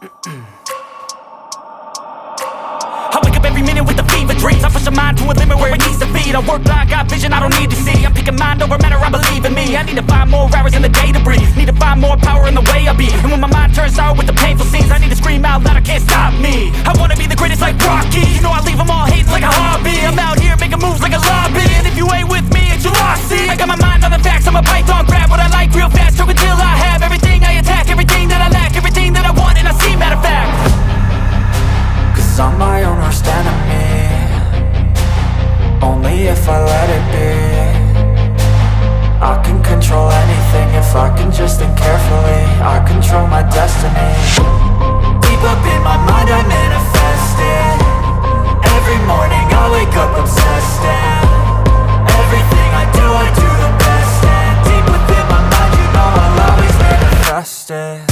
I wake up every minute with the fever dreams. I push my mind to a limit where it needs to feed. I work blind, got vision I don't need to see. I'm picking mind over matter, I believe in me. I need to find more hours in the day to breathe. Need to find more power in the way I be. And when my mind turns sour with the painful scenes, I need to scream out loud, I can't stop me. I wanna be the greatest like Rocky. You know I leave them all hating like a hobby. I'm out here making moves like a lobby. And if you ain't with me, it's your loss. See, I got my mind on the facts, I'm a python. Grab what I like real fast, choke until I have everything. I attack everything that I lack, everything that I want, and I see, matter of fact. Cause I'm my own worst enemy, only if I let it be. I can control anything if I can just think carefully. I control my destiny. Deep up in my mind I manifest it. Every morning I wake up obsessed, and everything I do the best. And deep within my mind, you know I'll always manifest it.